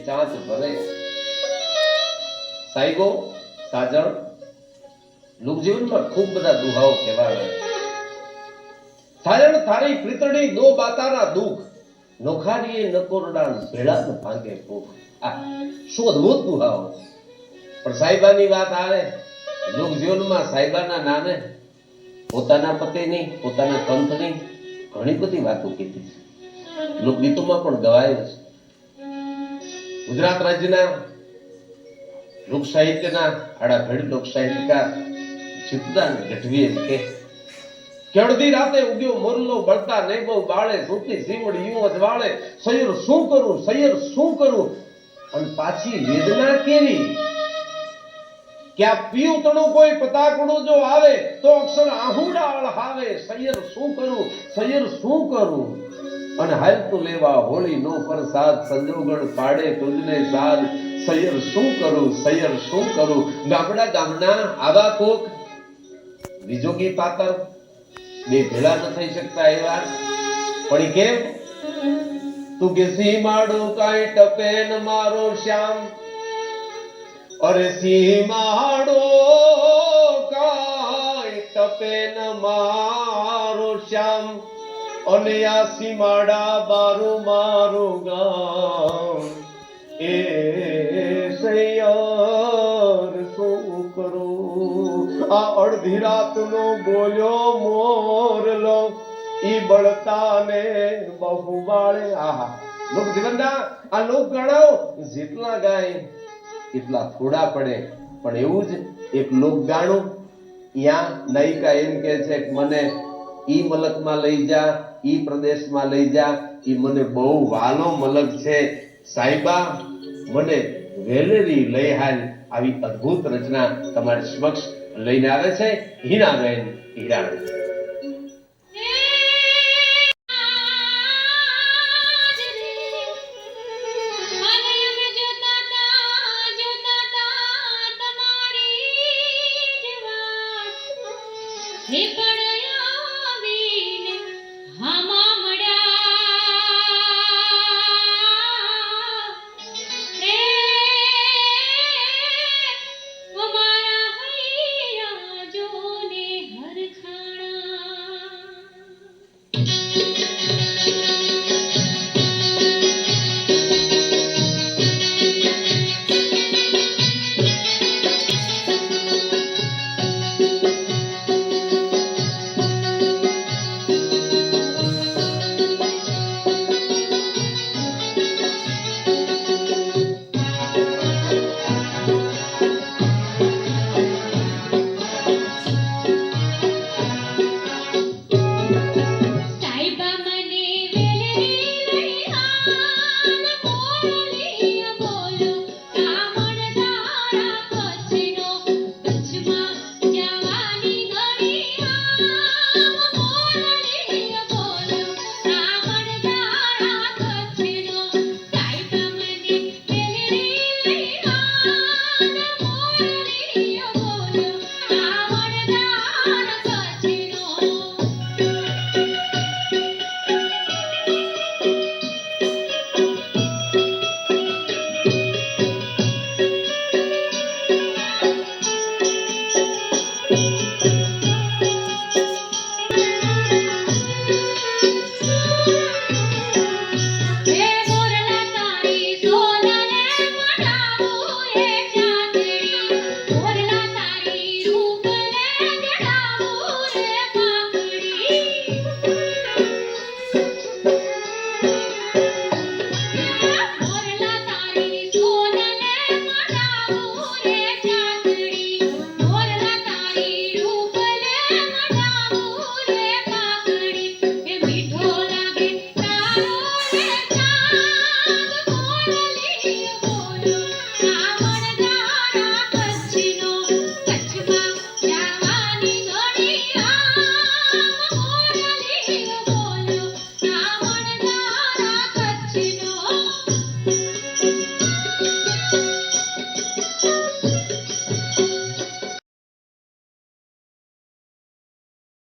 ચાંચ ભરે સાઈગો સાજણ લોકજીવનમાં ખૂબ બધા દુહાઓ કહેવાય. સાજણ થારી પ્રીતડી દો બાતાના દુઃખ નોખાડીએ નકોરડા ભેળા ન ભાંગે ભૂખ. આ શું અદભુત દુહાઓ. પણ સાહેબાની વાત આવે લોકજીવનમાં સાહેબાના નામે પોતાના પતિની પોતાના કંથની ઘણી બધી વાતો કીધી છે. લોકગીતોમાં પણ ગવાયું છે. ગુજરાત રાજ્યના લોક સાહિત્યના આડાભેડ લોક સાહિત્યકાર જીતુદાન ગઢવી એમ કે અડધી રાતે ઉગ્યો મોરલો બળતા નહીં બહુ બાળે સૂતી સીમડી યું અજવાળે સૈયર શું કરું સૈયર શું કરું અને પાછી વેદના કેવી ક્યાં પીયું તણું કોઈ પતાકડું જો આવે તો અક્ષર આહુડા અળહાવે સૈયર શું કરું અને હાલતું લેવા હોળી નો પ્રસાદ સંજોગણ પાડે તુજને સાદ સૈયર શું કરું ગામના આવા કોક વિજોગી પાતર બે ભેળા ન થઈ શકતા એવા પણ કેમ તું કે સીમાડું કાંઈ ટપે ન મારો શ્યામ અરે સીમાડો કાંઈ ટપે ન મારો શ્યામ અને આ સીમાડા બારું મારું ગામ એ સૈયર શું કરું આ અડધી રાતનો બોલ્યો મોરલો ઈ બળતાને બહુ વાળે. આહા લોક જીવનના આ લોક ગાણાઓ જેટલા ગાય એટલા થોડા પડે. પણ એવું જ એક લોક ગાણું યા નાયિકા એમ કે છે કે મને ઈ મલકમાં લઈ જા ઈ પ્રદેશમાં લઈ જા ઈ મને બહુ વાલો મલક છે સાહેબા મને વેલેરી લઈ હાલ. આવી અદ્ભુત રચના તમારી સમક્ષ લઈને આવે છે હીરાબેન હીરાણી.